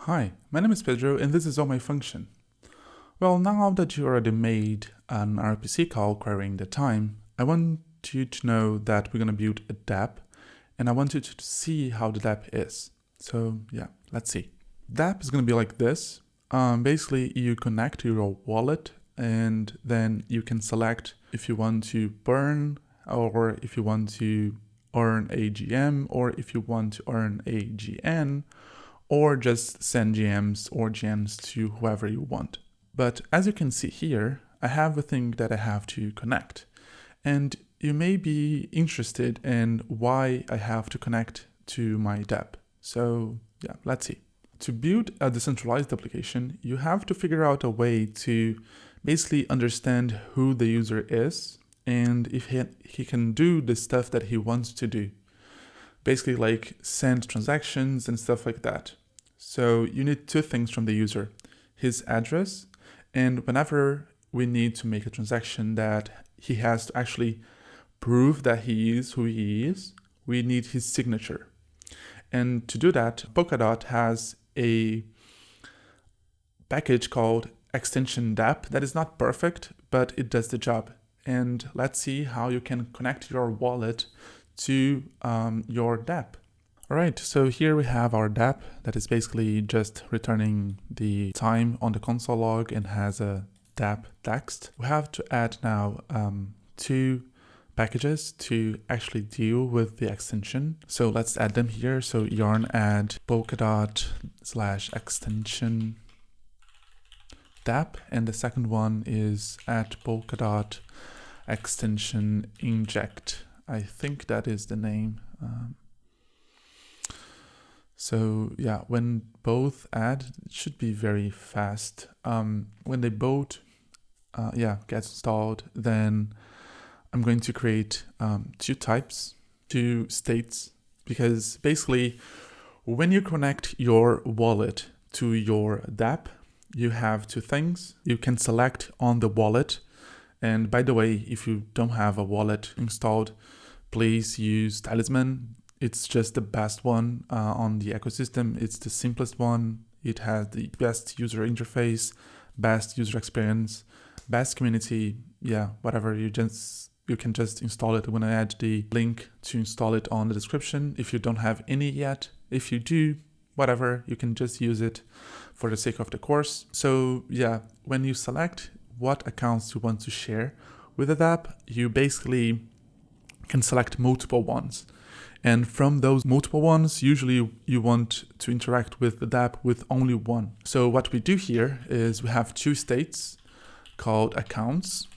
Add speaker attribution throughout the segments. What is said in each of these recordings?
Speaker 1: Hi, my name is Pedro and this is all my function. Well, now that you already made an RPC call querying the time, I want you to know that we're going to build a dApp and I want you to see how the dApp is. So yeah, let's see. dApp is going to be like this. Basically, you connect to your wallet and then you can select if you want to burn or if you want to earn a GM or if you want to earn a GN or just send GMs or GMs to whoever you want. But as you can see here, I have a thing that I have to connect. And you may be interested in why I have to connect to my dApp. So yeah, let's see. To build a decentralized application, you have to figure out a way to basically understand who the user is and if he can do the stuff that he wants to do. Basically like send transactions and stuff like that. So you need two things from the user, his address, and whenever we need to make a transaction that he has to actually prove that he is who he is, we need his signature. And to do that, Polkadot has a package called extension dApp that is not perfect, but it does the job. And let's see how you can connect your wallet to your dApp. All right, so here we have our dApp that is basically just returning the time on the console log and has a dApp text. We have to add now two packages to actually deal with the extension. So let's add them here. So yarn add polkadot/extension dApp, and the second one is add polkadot extension inject. I think that is the name. So yeah, when both add, it should be very fast. When they both get installed, then I'm going to create two states, because basically when you connect your wallet to your dApp, you have two things. You can select on the wallet. And by the way, if you don't have a wallet installed, please use Talisman. It's just the best one on the ecosystem. It's the simplest one. It has the best user interface, best user experience, best community. Yeah, whatever. You can just install it. I'm gonna add the link to install it on the description if you don't have any yet. If you do, whatever, you can just use it for the sake of the course. So yeah, when you select what accounts you want to share with the dApp, you basically can select multiple ones. And from those multiple ones, usually you want to interact with the dApp with only one. So what we do here is we have two states called accounts.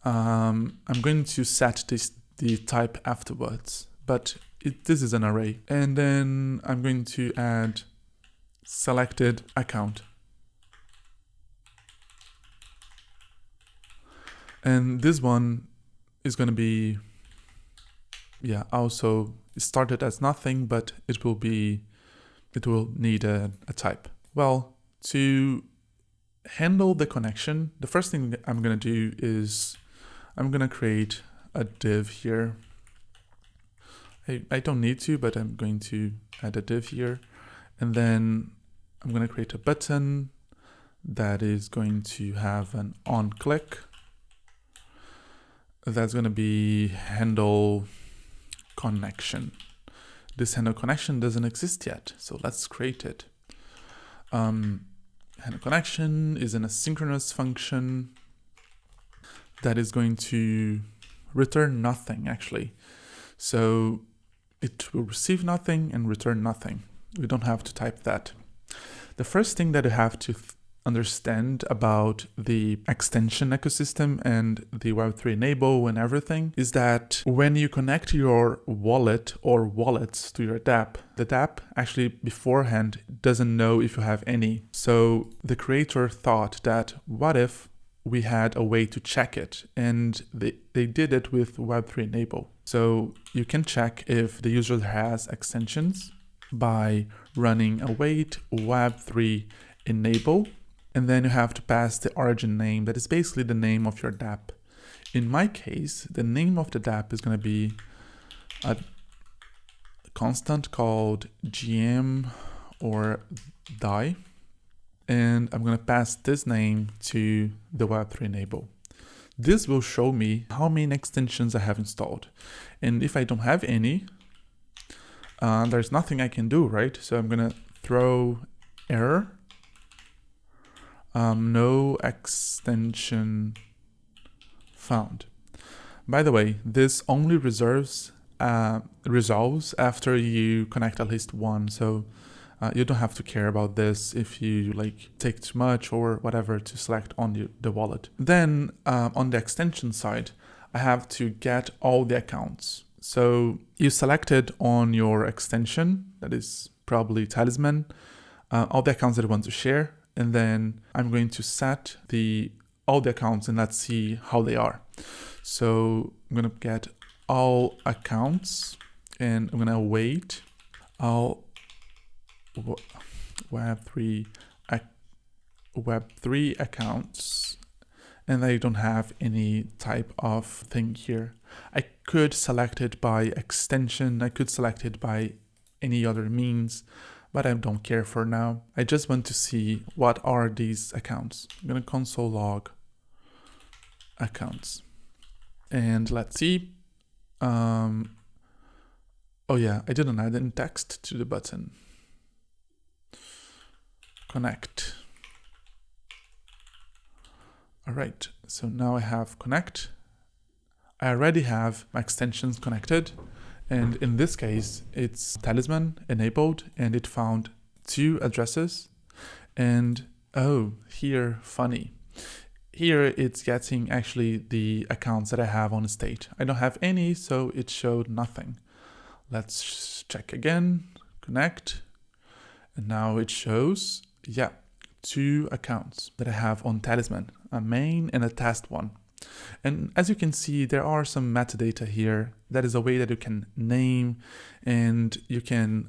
Speaker 1: I'm going to set the type afterwards, but this is an array. And then I'm going to add selected account. And this one is going to be, also started as nothing, but it will need a type. Well, to handle the connection, the first thing I'm going to do is I'm going to create a div here. I don't need to, but I'm going to add a div here. And then I'm going to create a button that is going to have an on click. That's going to be handle connection. This handle connection doesn't exist yet, so let's create it. Handle connection is an asynchronous function that is going to return nothing, actually. So it will receive nothing and return nothing. We don't have to type that. The first thing that you have to understand about the extension ecosystem and the Web3 enable and everything is that when you connect your wallet or wallets to your dApp, the dApp actually beforehand doesn't know if you have any. So the creator thought that what if we had a way to check it, and they did it with Web3 enable. So you can check if the user has extensions by running await web3 enable. And then you have to pass the origin name that is basically the name of your dApp. In my case, the name of the dApp is going to be a constant called gm or die, and I'm going to pass this name to the Web3 enable. This will show me how many extensions I have installed. And if I don't have any, there's nothing I can do, right? So I'm going to throw error, no extension found. By the way, this only resolves after you connect at least one. So you don't have to care about this if you take too much or whatever to select on the wallet. Then on the extension side, I have to get all the accounts. So you selected on your extension, that is probably Talisman, all the accounts that you want to share. And then I'm going to set all the accounts and let's see how they are. So I'm going to get all accounts and I'm going to await all Web3 accounts, and I don't have any type of thing here. I could select it by extension, I could select it by any other means, but I don't care for now. I just want to see what are these accounts. I'm going to console log accounts. And let's see. Oh yeah, I didn't add any text to the button. Connect. All right, so now I have connect. I already have my extensions connected. And in this case, it's Talisman enabled and it found 2 addresses. And oh, here, funny. Here it's getting actually the accounts that I have on the state. I don't have any, so it showed nothing. Let's check again, connect. And now it shows, yeah, 2 accounts that I have on Talisman, a main and a test one. And as you can see, there are some metadata here. That is a way that you can name and you can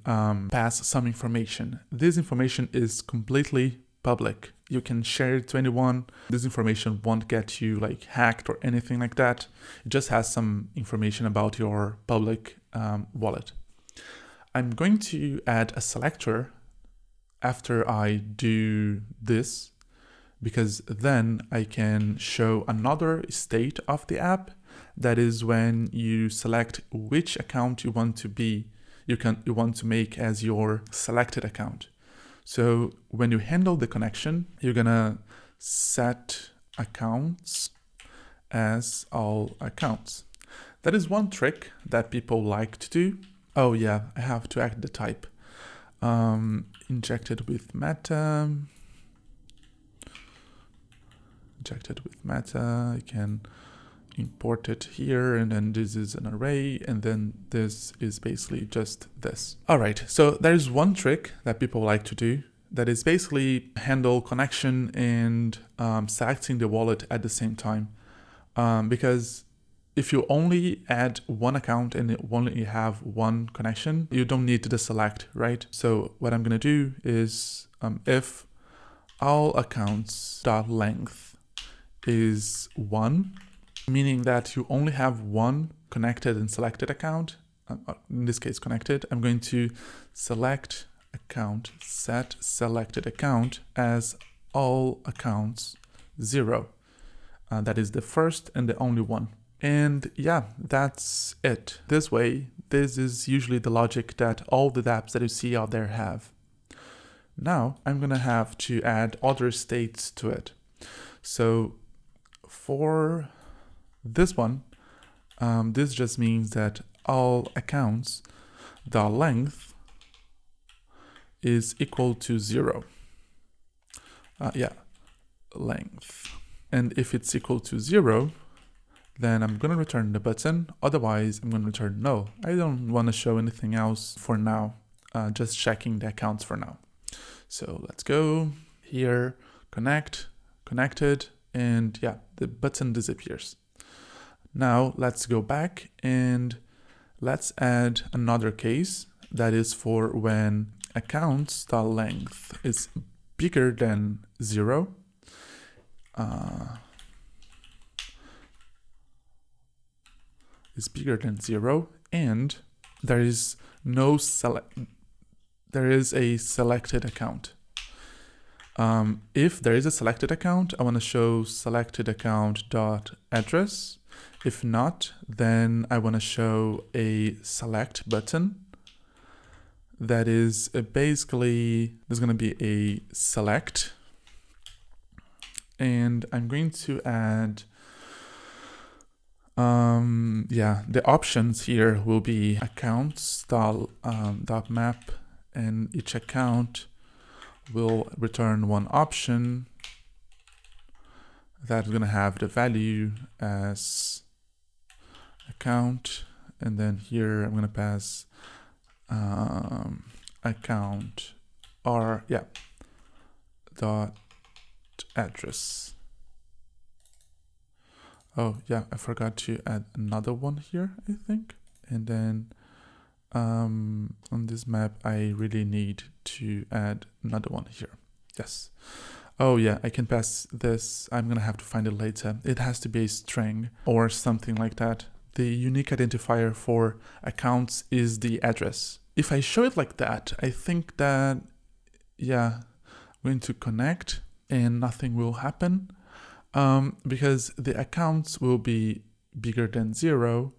Speaker 1: pass some information. This information is completely public. You can share it to anyone. This information won't get you hacked or anything like that. It just has some information about your public wallet. I'm going to add a selector after I do this, because then I can show another state of the app. That is when you select which account you want to make as your selected account. So when you handle the connection, you're gonna set accounts as all accounts. That is one trick that people like to do. Oh yeah, I have to add the type. Injected with meta. I can import it here, and then this is an array, and then this is basically just this. All right, so there's one trick that people like to do that is basically handle connection and selecting the wallet at the same time. Because if you only add one account and you only have one connection, you don't need to deselect, right? So what I'm gonna do is if all accounts dot length is 1, meaning that you only have one connected and selected account, in this case connected, I'm going to select account, set selected account as all accounts 0. That is the first and the only one. And yeah, that's it. This way, this is usually the logic that all the dApps that you see out there have. Now I'm gonna have to add other states to it. So for this one, this just means that all accounts, the length is equal to 0. Length. And if it's equal to 0, then I'm going to return the button. Otherwise, I'm going to return null. I don't want to show anything else for now. Just checking the accounts for now. So let's go here, connected, and yeah, the button disappears. Now let's go back and let's add another case that is for when accounts.length is bigger than 0. Is bigger than 0, and there is a selected account. If there is a selected account, I want to show selected account dot address. If not, then I want to show a select button. That is basically, there's going to be a select, and I'm going to add, the options here will be accounts dot map, and each account will return one option that's going to have the value as account, and then here I'm going to pass account dot address. Oh yeah, I forgot to add another one here, I think. And then on this map, I really need to add another one here. Yes. Oh yeah, I can pass this. I'm gonna have to find it later. It has to be a string or something like that. The unique identifier for accounts is the address. If I show it like that, I think that, yeah, I'm going to connect and nothing will happen because the accounts will be bigger than 0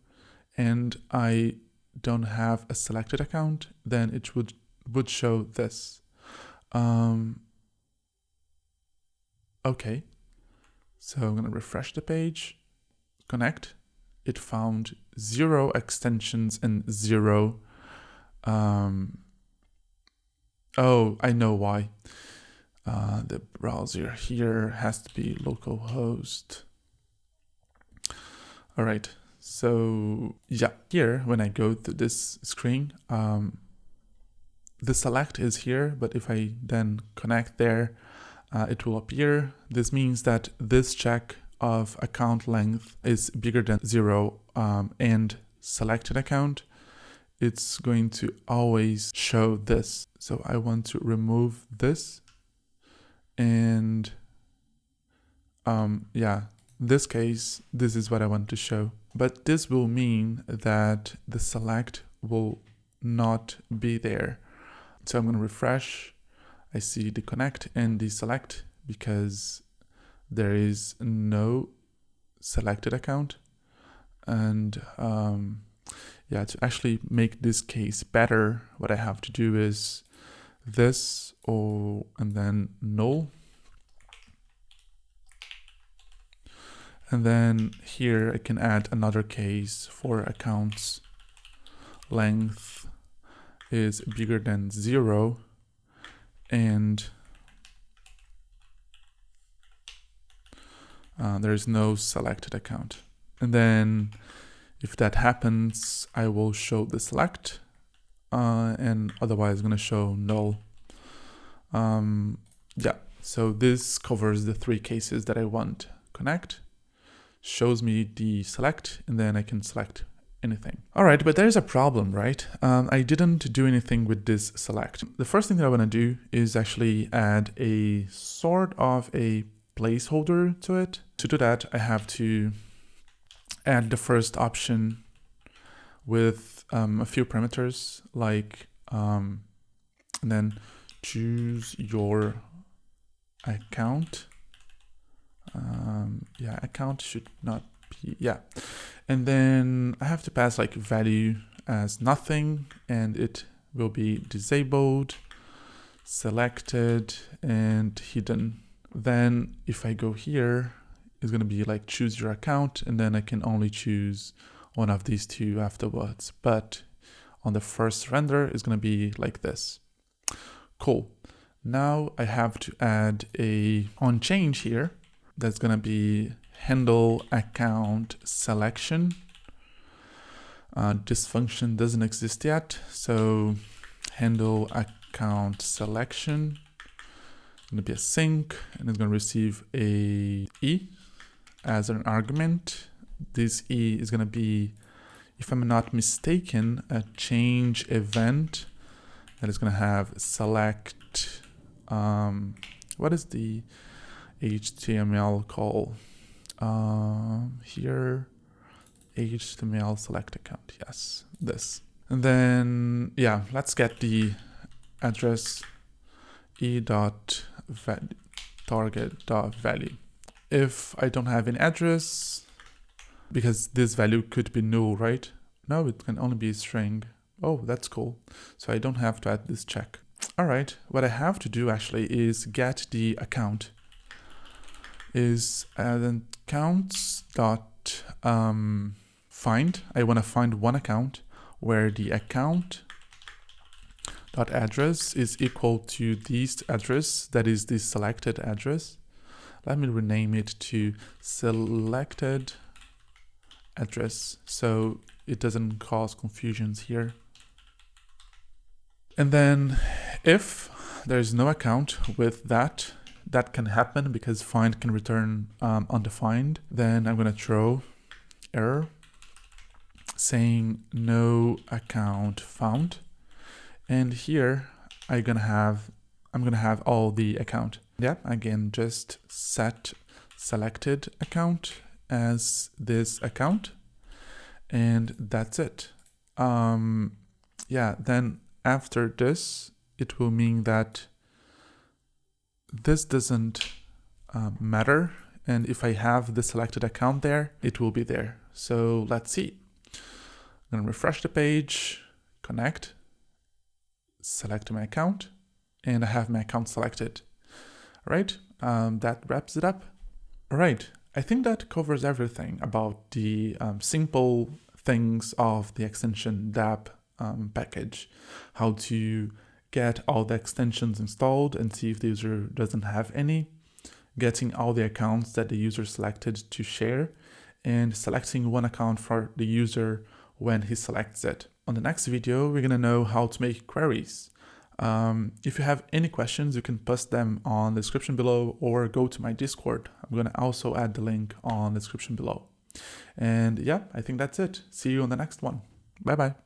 Speaker 1: and I don't have a selected account, then it would show this. Okay, so I'm gonna refresh the page, connect. It found 0 extensions and 0. Oh, I know why. The browser here has to be localhost. All right, so yeah, here when I go to this screen, the select is here, but if I then connect there, it will appear. This means that this check of account length is bigger than 0 and selected account. It's going to always show this. So I want to remove this. And this case, this is what I want to show. But this will mean that the select will not be there. So I'm going to refresh. I see the connect and the select because there is no selected account. And to actually make this case better, what I have to do is this and then null. And then here I can add another case for accounts length is bigger than 0 and there is no selected account. And then if that happens, I will show the select and otherwise I'm going to show null. So this covers the 3 cases that I want. Connect, shows me the select, and then I can select anything. All right, but there's a problem, right? I didn't do anything with this select. The first thing that I want to do is actually add a sort of a placeholder to it. To do that, I have to add the first option with a few parameters, like and then choose your account. Account should not be, and then I have to pass like value as nothing, and it will be disabled, selected, and hidden. Then if I go here, it's going to be like choose your account, and then I can only choose one of these 2 afterwards. But on the first render, it's going to be like this. Cool. Now I have to add a on change here. That's going to be handle account selection. This function doesn't exist yet. So handle account selection. Going to be a sync, and it's going to receive a E as an argument. This E is going to be, if I'm not mistaken, a change event that is going to have select. What is the HTML call here? HTML select account. Yes, this. And then, yeah, let's get the address e.target.value. If I don't have an address, because this value could be null, right? No, it can only be a string. Oh, that's cool. So I don't have to add this check. All right, what I have to do actually is get the account. Is accounts dot find. I want to find one account where the account dot address is equal to this address, that is the selected address. Let me rename it to selected address so it doesn't cause confusions here. And then if there's no account with that can happen because find can return undefined, then I'm going to throw error saying no account found. And here I'm gonna have all the account. Yeah, again, just set selected account as this account, and that's it. Yeah, then after this, it will mean that this doesn't matter, and if I have the selected account there, it will be there. So let's see. I'm gonna refresh the page, connect, select my account, and I have my account selected. All right, that wraps it up. All right, I think that covers everything about the simple things of the extension dApp package, how to get all the extensions installed and see if the user doesn't have any, getting all the accounts that the user selected to share, and selecting one account for the user when he selects it. On the next video, we're gonna know how to make queries. If you have any questions, you can post them on the description below or go to my Discord. I'm gonna also add the link on the description below. And yeah, I think that's it. See you on the next one. Bye bye.